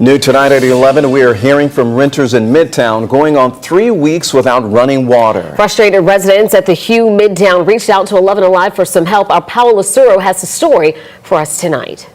New tonight at 11, we are hearing from renters in Midtown going on 3 weeks without running water. Frustrated residents at the Hugh Midtown reached out to 11 Alive for some help. Our Paola Suro has the story for us tonight.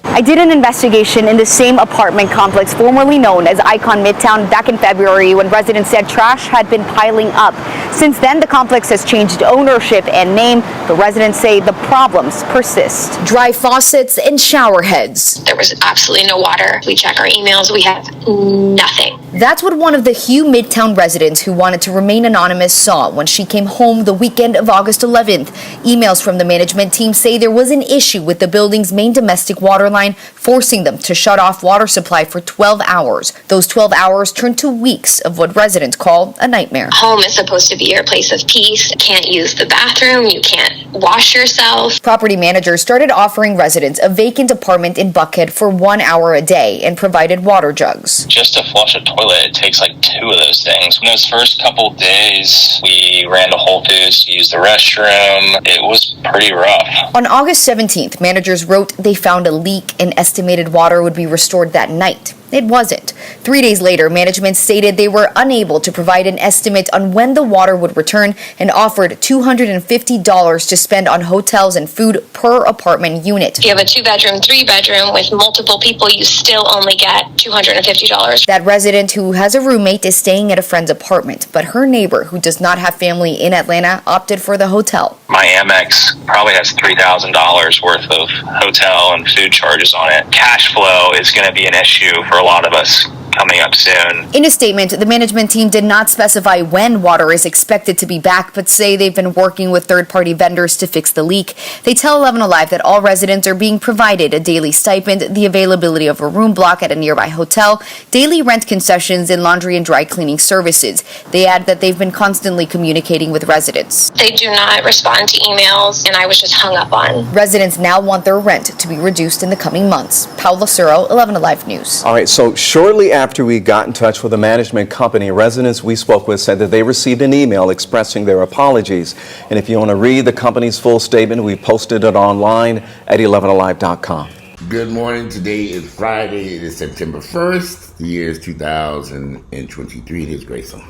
I did an investigation in the same apartment complex formerly known as Icon Midtown back in February when residents said trash had been piling up. Since then, the complex has changed ownership and name. The residents say the problems persist. Dry faucets and shower heads. There was absolutely no water. We check our emails. We have nothing. That's what one of the Hugh Midtown residents who wanted to remain anonymous saw when she came home the weekend of August 11th. Emails from the management team say there was an issue with the building's main domestic water line, forcing them to shut off water supply for 12 hours. Those 12 hours turned to weeks of what residents call a nightmare. Home is supposed to be your place of peace. You can't use the bathroom. You can't wash yourself. Property managers started offering residents a vacant apartment in Buckhead for 1 hour a day and provided water jugs. Just to flush a toilet, it takes like 2 of those things. In those first couple days, we ran to Whole Foods to use the restroom. It was pretty rough. On August 17th, managers wrote they found a leak and estimated water would be restored that night. It wasn't. 3 days later, management stated they were unable to provide an estimate on when the water would return and offered $250 to spend on hotels and food per apartment unit. If you have a 2-bedroom, 3-bedroom with multiple people, you still only get $250. That resident who has a roommate is staying at a friend's apartment, but her neighbor, who does not have family in Atlanta, opted for the hotel. My Amex probably has $3,000 worth of hotel and food charges on it. Cash flow is going to be an issue for a lot of us coming up soon. In a statement, the management team did not specify when water is expected to be back, but say they've been working with third-party vendors to fix the leak. They tell 11 Alive that all residents are being provided a daily stipend, the availability of a room block at a nearby hotel, daily rent concessions, and laundry and dry cleaning services. They add that they've been constantly communicating with residents. They do not respond to emails, and I was just hung up on. Residents now want their rent to be reduced in the coming months. Paola Suro, 11 Alive News. All right, so shortly after we got in touch with the management company, residents we spoke with said that they received an email expressing their apologies. And if you want to read the company's full statement, we posted it online at 11alive.com. Good morning. Today is Friday. It is September 1st. The year is 2023. Here's Grayson.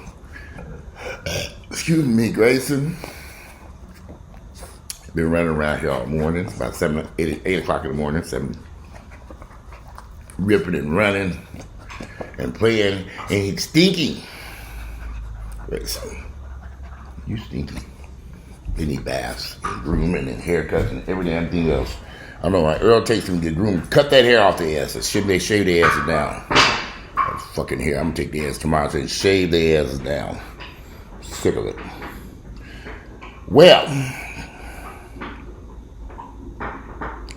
Excuse me, Grayson. Been running around here all morning. It's about 8 o'clock in the morning. 7. Ripping and running and playing, and he's stinky. Grayson, you stinky. They need baths and grooming and haircuts and every damn thing else. I don't know why Earl takes them to get groomed. Cut that hair off their asses. Should they shave their asses down? That fucking hair. I'm gonna take their ass tomorrow and shave their asses down. Sick of it. Well,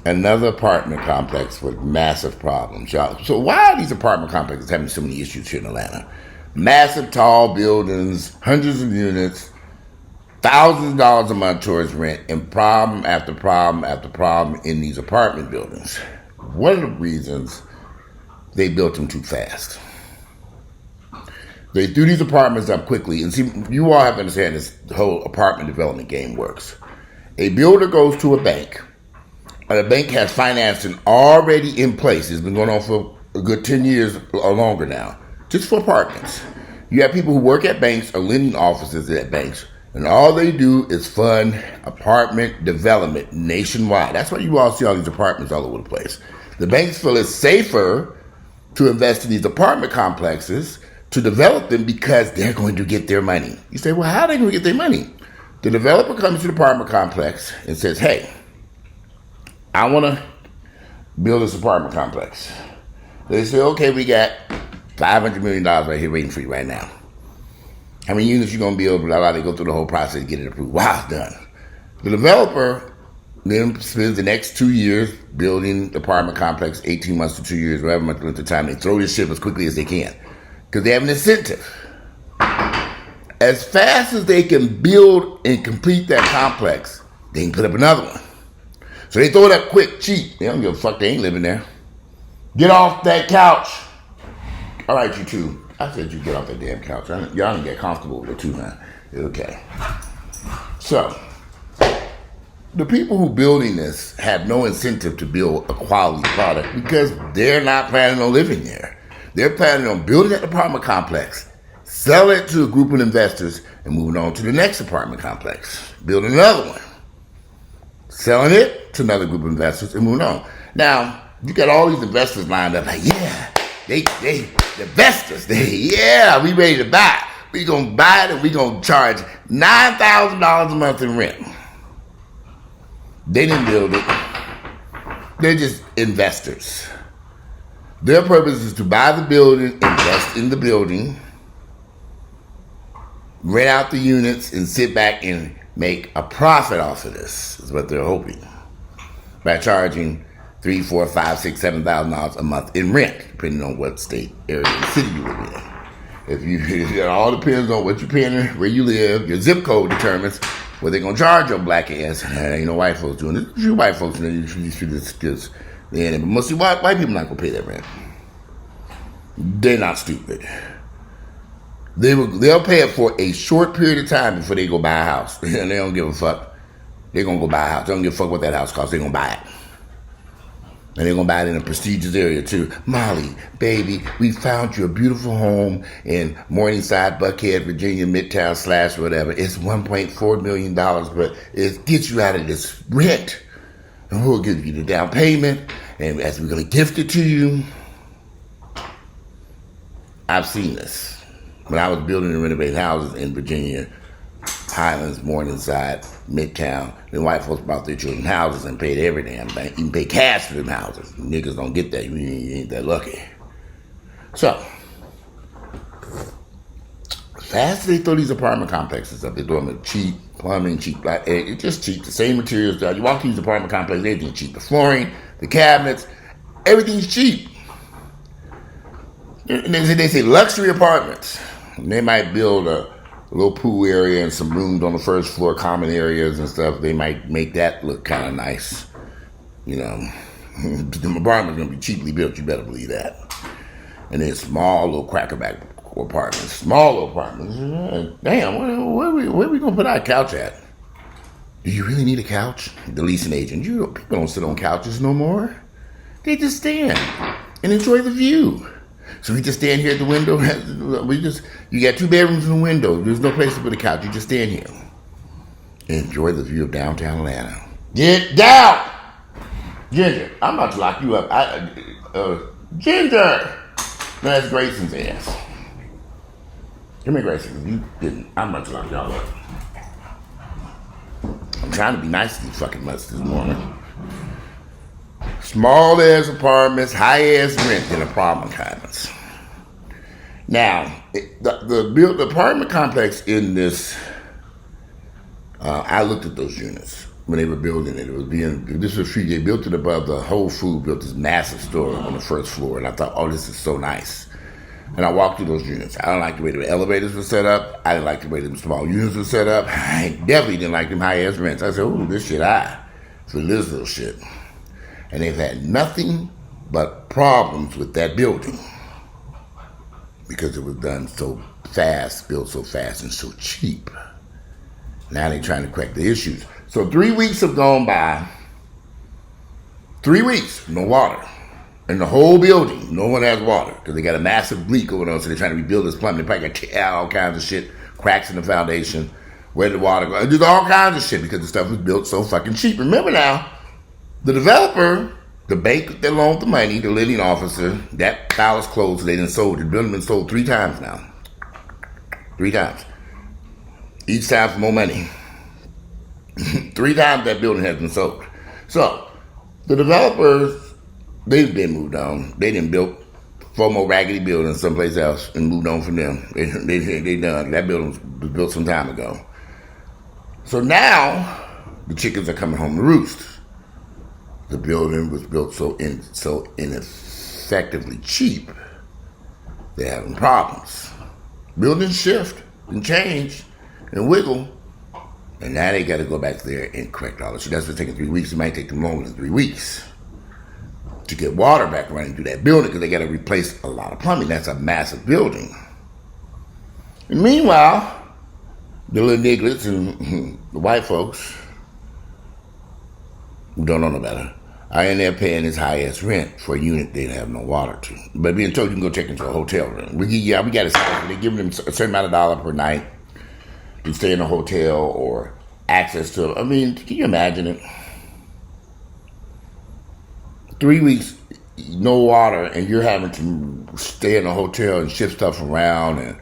another apartment complex with massive problems, y'all. So why are these apartment complexes having so many issues here in Atlanta? Massive, tall buildings, hundreds of units, thousands of dollars a month towards rent, and problem after problem after problem in these apartment buildings. One of the reasons they built them too fast. They threw these apartments up quickly, and see, you all have to understand this whole apartment development game works. A builder goes to a bank. The bank has financing already in place. It's been going on for a good 10 years or longer now, just for apartments. You have people who work at banks or lending offices at banks, and all they do is fund apartment development nationwide. That's why you all see all these apartments all over the place. The banks feel it's safer to invest in these apartment complexes to develop them because they're going to get their money. You say, well, how are they going to get their money? The developer comes to the apartment complex and says, hey, I want to build this apartment complex. They say, okay, we got $500 million right here waiting for you right now. How many units you going to build? Blah, blah, they go through the whole process to get it approved. Wow, it's done. The developer then spends the next 2 years building the apartment complex, 18 months to 2 years, whatever much length of time. They throw this ship as quickly as they can because they have an incentive. As fast as they can build and complete that complex, they can put up another one. So they throw it up quick, cheap. They don't give a fuck. They ain't living there. Get off that couch. All right, you two. I said you get off that damn couch. Y'all don't get comfortable with it too, man. Okay. So, the people who building this have no incentive to build a quality product because they're not planning on living there. They're planning on building that apartment complex, sell it to a group of investors, and moving on to the next apartment complex. Building another one, selling it to another group of investors, and moving on. Now, you got all these investors lined up like, yeah, the investors, yeah, we ready to buy. We gonna buy it and we gonna charge $9,000 a month in rent. They didn't build it. They're just investors. Their purpose is to buy the building, invest in the building, rent out the units, and sit back and make a profit off of this, is what they're hoping. By charging $3,000, $4,000, $5,000, $6,000, $7,000 a month in rent, depending on what state, area, and city you live in. It all depends on what you're paying, where you live. Your zip code determines what they're gonna charge your black ass. Ain't no white folks doing this. You white folks, you should just but mostly white people not gonna pay that rent. They're not stupid. They'll pay it for a short period of time before they go buy a house. And they don't give a fuck. They're gonna go buy a house. They don't give a fuck what that house costs. They're gonna buy it. And they're gonna buy it in a prestigious area too. Molly, baby, we found you a beautiful home in Morningside, Buckhead, Virginia, Midtown / whatever. It's $1.4 million, but it gets you out of this rent. And we'll give you the down payment, and as we're gonna gift it to you. I've seen this. When I was building and renovating houses in Virginia, Highlands, Morningside, Midtown, the white folks bought their children houses and paid every damn thing. Even pay cash for them houses. Niggas don't get that. You ain't that lucky. So, fast as they throw these apartment complexes up, they throw them with cheap plumbing, cheap, it's just cheap. The same materials. You walk through these apartment complexes, everything's cheap. The flooring, the cabinets, everything's cheap. And they say luxury apartments. And they might build a little pool area and some rooms on the first floor, common areas and stuff. They might make that look kind of nice. You know, the apartment's gonna be cheaply built. You better believe that. And then small little crackerback apartments, small little apartments. Damn, where we gonna put our couch at? Do you really need a couch? The leasing agent. People don't sit on couches no more. They just stand and enjoy the view. So we just stand here at the window. You got 2 bedrooms and a window. There's no place to put a couch. You just stand here. Enjoy the view of downtown Atlanta. Get down! Ginger, I'm about to lock you up. Ginger! No, that's Grayson's ass. Come here, Grayson. You didn't. I'm about to lock y'all up. I'm trying to be nice to these fucking mutts this morning. Small ass apartments, high ass rent in apartment complex. Now, the apartment complex in this, I looked at those units when they were building it. This was free. They built it above the Whole Foods, built this massive store on the first floor, and I thought, oh, this is so nice. And I walked through those units. I don't like the way the elevators were set up. I didn't like the way the small units were set up. I definitely didn't like them high ass rents. I said, oh, this shit high for this little shit. And they've had nothing but problems with that building because it was done so fast, built so fast and so cheap. Now they're trying to correct the issues. So 3 weeks have gone by. 3 weeks, no water. In the whole building, no one has water because they got a massive leak going on, so they're trying to rebuild this plumbing. They probably got all kinds of shit, cracks in the foundation. Where did the water go? There's all kinds of shit because the stuff was built so fucking cheap. Remember now, the developer, the bank that loaned the money, the lending officer, that file is closed, so they done sold it. The building been sold 3 times now. 3 times. Each time for more money. 3 times that building has been sold. So, the developers, they've been moved on. They done built 4 more raggedy buildings someplace else and moved on from them. They done. That building was built some time ago. So now, the chickens are coming home to roost. The building was built so ineffectively cheap, they're having problems. Buildings shift and change and wiggle, and now they got to go back there and correct all this. That's what's taking 3 weeks. It might take them longer than 3 weeks to get water back running through that building because they got to replace a lot of plumbing. That's a massive building. And meanwhile, the little nigglets and the white folks who don't know no better I ended up paying his highest rent for a unit they didn't have no water to. But being told you can go check into a hotel room. We got to stay. They give them a certain amount of dollar per night to stay in a hotel or access to. I mean, can you imagine it? 3 weeks, no water, and you're having to stay in a hotel and ship stuff around. And,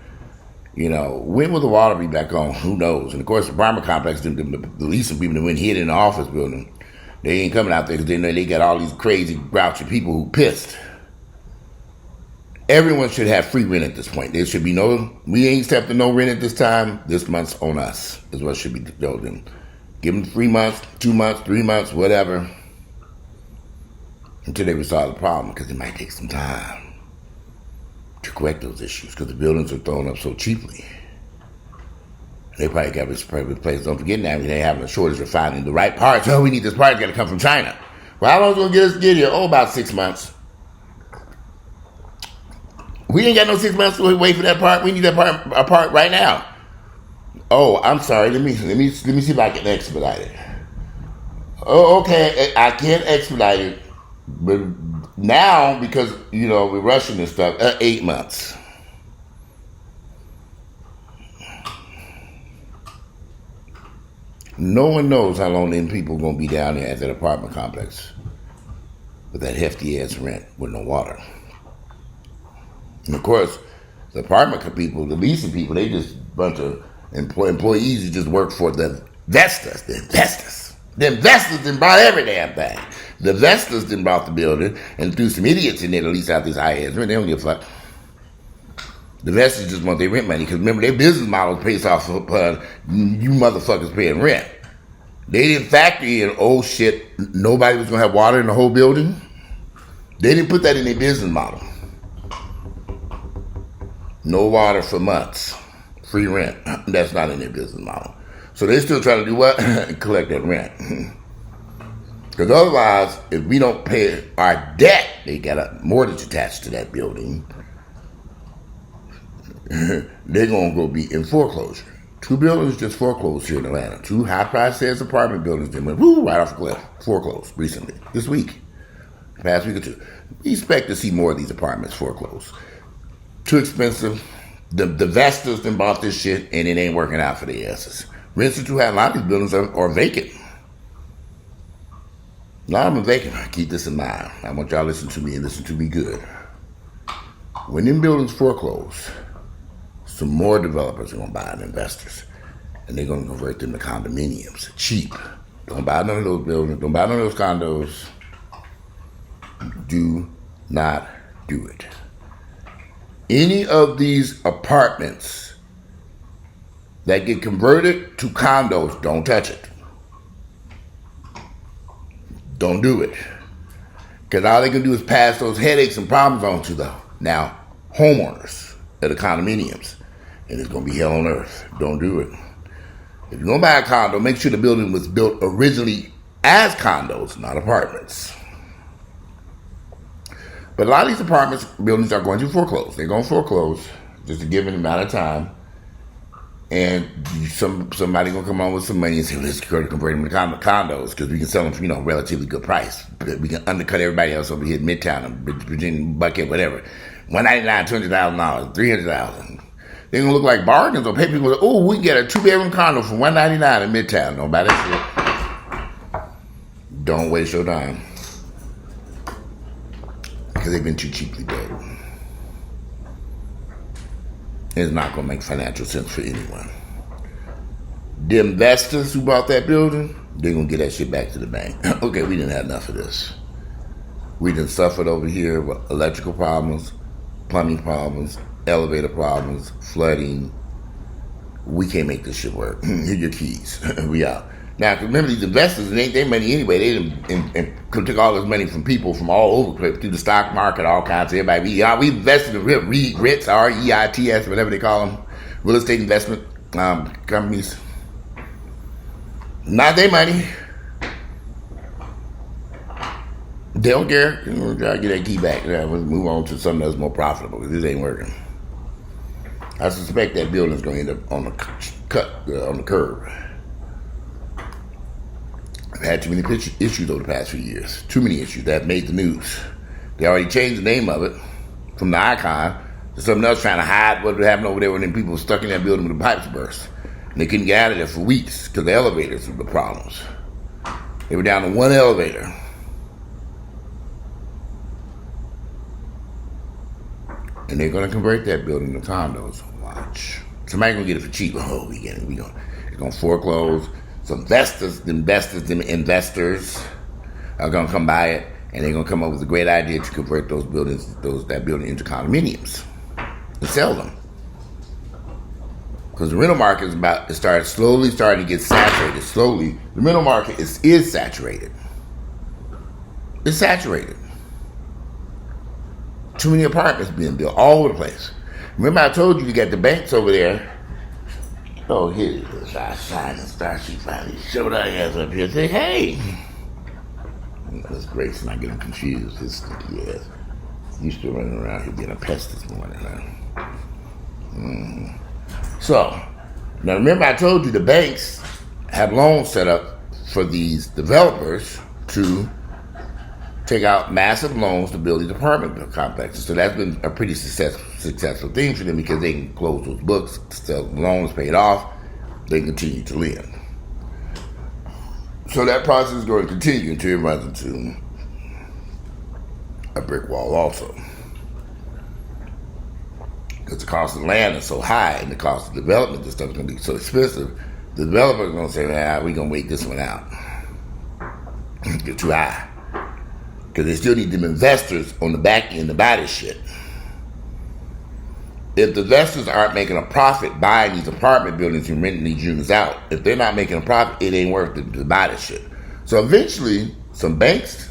you know, when will the water be back on? Who knows? And, of course, the apartment complex, the leasing people that went hid in the office building, they ain't coming out there because they know they got all these crazy, grouchy people who pissed. Everyone should have free rent at this point. There should be we ain't accepting no rent at this time. This month's on us is what should be told them. Give them 3 months, 2 months, 3 months, whatever, until they resolve the problem, because it might take some time to correct those issues because the buildings are thrown up so cheaply. They probably got to replace. Don't forget now, they're having a shortage of finding the right parts. Oh, we need this part. It's got to come from China. Well, how long is it going to get here? Oh, about 6 months. We ain't got no 6 months to wait for that part. We need that part right now. Oh, I'm sorry. Let me see if I can expedite it. Oh, okay. I can't expedite it, but now because we're rushing this stuff. 8 months. No one knows how long them people gonna be down there at that apartment complex with that hefty ass rent with no water. And of course, the apartment people, the leasing people, they just a bunch of employees who just work for the investors. The investors didn't buy every damn thing. The investors didn't bought the building and threw some idiots in there to lease out this high ass rent. They don't give a fuck. The investors just want their rent money because remember their business model is based off of you motherfuckers paying rent. They didn't factor in, oh shit, nobody was going to have water in the whole building. They didn't put that in their business model. No water for months. Free rent. That's not in their business model. So they're still trying to do what? Collect that rent. Because otherwise, if we don't pay our debt, they got a mortgage attached to that building. They're going to go be in foreclosure. 2 buildings just foreclosed here in Atlanta. 2 high-priced sales apartment buildings that went right off the cliff. Foreclosed recently. This week. Past week or 2. We expect to see more of these apartments foreclosed. Too expensive. The investors done bought this shit and it ain't working out for the asses. Rents are too high. A lot of these buildings are vacant. A lot of them are vacant. Keep this in mind. I want y'all to listen to me and listen to me good. When them buildings foreclose, some more developers are going to buy the investors. And they're going to convert them to condominiums. Cheap. Don't buy none of those buildings. Don't buy none of those condos. Do not do it. Any of these apartments that get converted to condos, don't touch it. Don't do it. Because all they can do is pass those headaches and problems on to the now homeowners of the condominiums. And it's going to be hell on earth. Don't do it. If you're going to buy a condo, make sure the building was built originally as condos, not apartments. But a lot of these apartments buildings are going to foreclose. They're going to foreclose just a given amount of time. And somebody going to come on with some money and say, well, let's convert them to condos because we can sell them for, a relatively good price. We can undercut everybody else over here in Midtown, Virginia, Buckhead, whatever. $199, $200,000, $300,000. They're going to look like bargains or pay people, we can get a 2-bedroom condo for $199 in Midtown. Don't buy that shit. Don't waste your time. Because they've been too cheaply built. It's not going to make financial sense for anyone. The investors who bought that building, they're going to get that shit back to the bank. Okay, we didn't have enough of this. We done suffered over here with electrical problems, plumbing problems, elevator problems, flooding. We can't make this shit work. Here are your keys. We out. Now, remember these investors, it ain't their money anyway. They took all this money from people from all over the place, through the stock market, all kinds of everybody. We invested in REITs, R-E-I-T-S, whatever they call them, real estate investment companies. Not their money. They don't care. We'll try to get that key back. We'll move on to something that's more profitable because this ain't working. I suspect that building's going to end up on the curb. had too many issues over the past few years. Too many issues that have made the news. They already changed the name of it from the Icon to something else, trying to hide what happened over there when them people were stuck in that building with the pipes burst. And they couldn't get out of there for weeks because the elevators were the problems. They were down to one elevator. And they're going to convert that building to condos. Watch. Somebody's going to get it for cheap. Oh, they're going to foreclose. Some investors are going to come buy it, and they're going to come up with a great idea to convert those buildings, that building into condominiums and sell them. Because the rental market is slowly starting to get saturated. Slowly, the rental market is saturated. It's saturated. Too many apartments being built all over the place. Remember I told you got the banks over there. Oh, here's this. I signed and she finally showed our ass up here and say, hey. That's Grace, and I get him confused. His stinky ass. He's still running around here being a pest this morning, huh? So, now remember I told you the banks have loans set up for these developers to take out massive loans to build these apartment complexes. So that's been a pretty successful thing for them because they can close those books, sell loans paid off, they continue to lend. So that process is going to continue until it runs into a brick wall also. Because the cost of land is so high and the cost of development and stuff is going to be so expensive, the developer is going to say, we're going to wait this one out. It's too high. Because they still need them investors on the back end to buy this shit. If the investors aren't making a profit buying these apartment buildings and renting these units out, if they're not making a profit, it ain't worth it to buy this shit. So eventually, some banks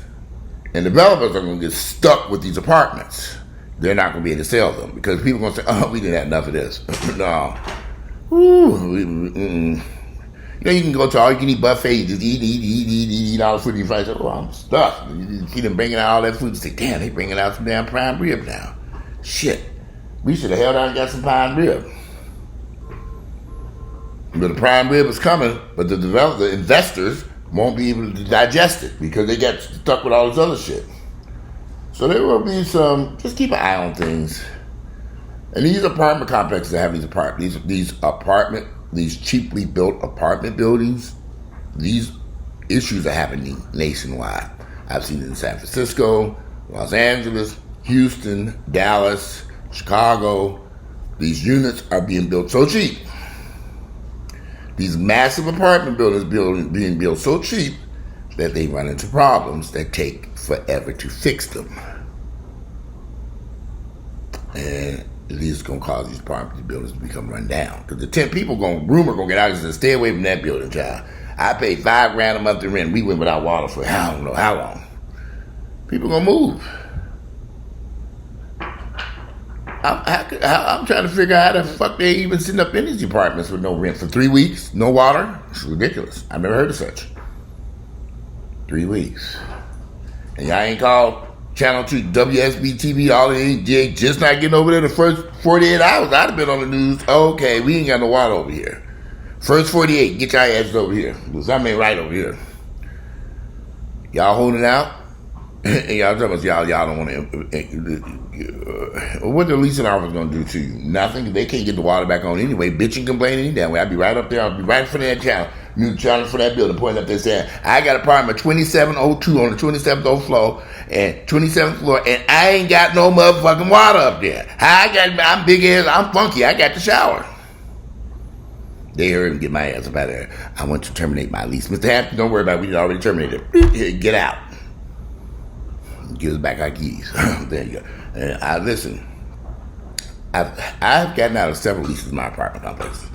and developers are going to get stuck with these apartments. They're not going to be able to sell them because people are going to say, oh, we didn't have enough of this. No. You know, you can go to all you can eat buffet, you just eat all the food you find. Oh, I'm stuffed. You see them bringing out all that food. You say, damn, they bringing out some damn prime rib now. Shit. We should have held out and got some prime rib. But the prime rib is coming, but the investors won't be able to digest it because they got stuck with all this other shit. So there will be just keep an eye on things. And these apartment complexes that have these cheaply built apartment buildings, these issues are happening nationwide. I've seen it in San Francisco, Los Angeles, Houston, Dallas, Chicago. These units are being built so cheap. These massive apartment buildings being built so cheap that they run into problems that take forever to fix them. And these is going to cause these apartment buildings to become run down. Because the 10 people rumor going to get out and say, stay away from that building, child. I paid $5,000 a month in rent. We went without water for I don't know how long. People going to move. I'm trying to figure out how the fuck they even sitting up in these apartments with no rent for 3 weeks, no water. It's ridiculous. I've never heard of such. 3 weeks. And y'all ain't called Channel 2, WSB TV, all they just not getting over there the first 48 hours. I'd have been on the news. Okay, we ain't got no water over here. First 48, get your asses over here. Because something ain't right over here. Y'all holding out? And y'all talking about y'all don't want to. What the leasing officer going to do to you? Nothing. They can't get the water back on anyway. Bitch and complain any damn way. I'll be right up there. I'll be right in front of that channel. New channel for that building, pointing up there saying, I got an apartment 2702 on the 27th floor and 27th floor, and I ain't got no motherfucking water up there. I'm big ass, I'm funky, I got the shower. They heard him get my ass up out of there. I want to terminate my lease. Mr. Hampton, don't worry about it. We already terminated it. Get out. Give us back our keys. There you go. And listen, I've gotten out of several leases in my apartment complexes.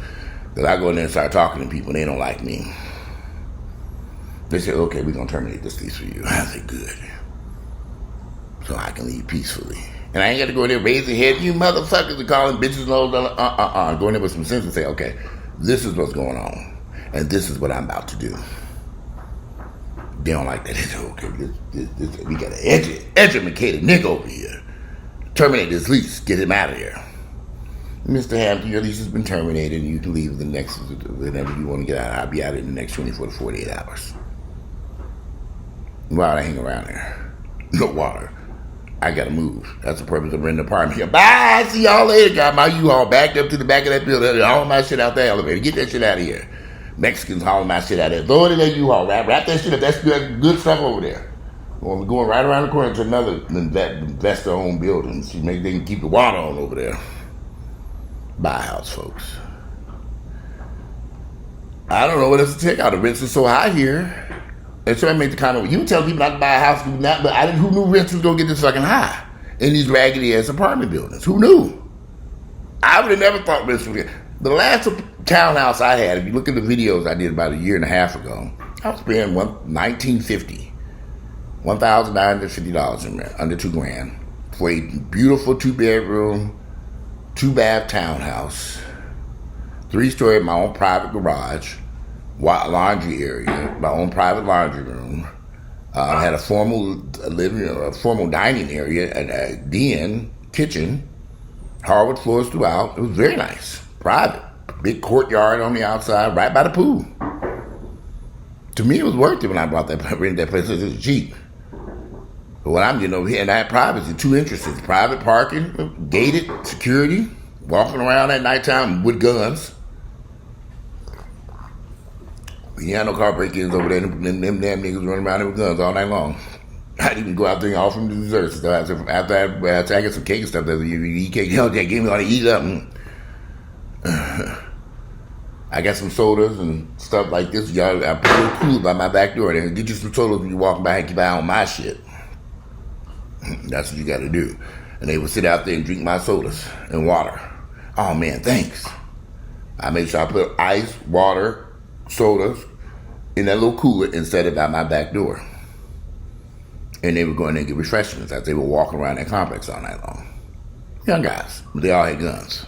Because I go in there and start talking to people and they don't like me. They say, okay, we're going to terminate this lease for you. I say, good. So I can leave peacefully. And I ain't got to go in there raise your head. You motherfuckers are calling bitches low. Go in there with some sense and say, okay, this is what's going on. And this is what I'm about to do. They don't like that. They say, okay, this, we got an educated nigga over here. Terminate this lease. Get him out of here. Mr. Hampton, your lease has been terminated and you can leave whenever you want to get out. I'll be out in the next 24 to 48 hours. Well, I hang around there. No water. I gotta move. That's the purpose of renting an apartment here. Bye. See y'all later. Got my U-Haul backed up to the back of that building. All my shit out the elevator. Get that shit out of here. Mexicans hauling my shit out of there. Throw it in that U-Haul. Wrap that shit up. That's good stuff over there. Well, we're going right around the corner to another investor-owned building. See, maybe they can keep the water on over there. Buy a house, folks. I don't know what else to take out. The rents are so high here. And so I made the comment, you tell people not to buy a house, but who knew rents was going to get this fucking high in these raggedy-ass apartment buildings? Who knew? I would have never thought rents would get... The last townhouse I had, if you look at the videos I did about a year and a half ago, I was paying $1,950 in rent, under $2,000, for a beautiful 2-bedroom, 2-bath townhouse, 3-story, my own private garage, laundry area, my own private laundry room. Had a formal living room, a formal dining area, a den, kitchen, hardwood floors throughout. It was very nice, private, big courtyard on the outside, right by the pool. To me, it was worth it when I rented that place. It was cheap. But what I'm getting over here, and I had privacy, 2 entrances, private parking, gated security, walking around at nighttime with guns. You had no car break-ins over there. Them damn niggas running around there with guns all night long. I'd even go out there and offer them the desserts. After I get some cake and stuff, you eat cake. You know, they gave me all to eat up. I got some sodas and stuff like this. Y'all, I put a little cool by my back door there. Get you some sodas when you walking by and keep an eye on my shit. That's what you got to do. And they would sit out there and drink my sodas and water. Oh, man, thanks. I made sure I put ice, water, sodas in that little cooler and set it by my back door. And they would go in there and get refreshments as they were walking around that complex all night long. Young guys, but they all had guns.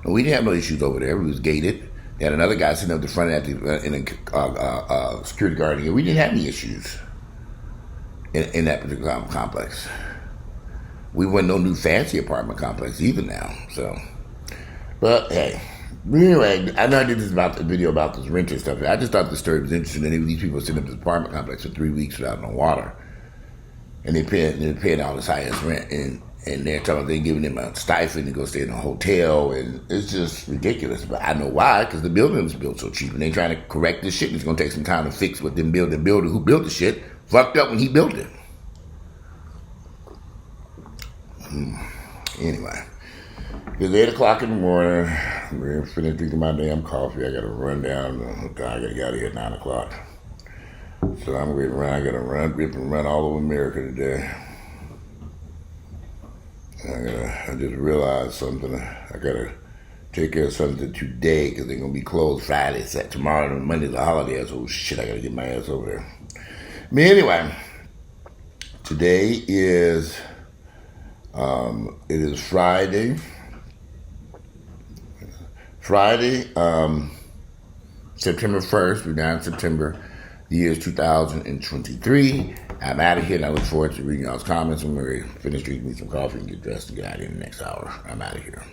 And we didn't have no issues over there. We was gated. They had another guy sitting up the front in the security guard here. We didn't have any issues in that particular complex. We wasn't no new fancy apartment complex either now. So, but hey. Anyway, I know I did this video about this renter stuff. I just thought the story was interesting. And these people sitting up this apartment complex for 3 weeks without no water, and they're paying all this high ass rent, and they're talking they're giving them a stipend to go stay in a hotel, and it's just ridiculous. But I know why, because the building was built so cheap, and they're trying to correct this shit. And it's gonna take some time to fix what the builder who built the shit fucked up when he built it. Anyway. It's 8 o'clock in the morning. I'm finished drinking my damn coffee. I gotta run down. I gotta get out of here at 9 o'clock. So I'm ready to run. I gotta run all over America today. I just realized something. I gotta take care of something today because they're gonna be closed Friday, tomorrow, and Monday's a holiday. So shit, I gotta get my ass over there. But anyway, today is it is Friday. September 1st, we're down in September, the year is 2023. I'm out of here, and I look forward to reading y'all's comments. I'm going to finish drinking me some coffee and get dressed and get out of here in the next hour. I'm out of here.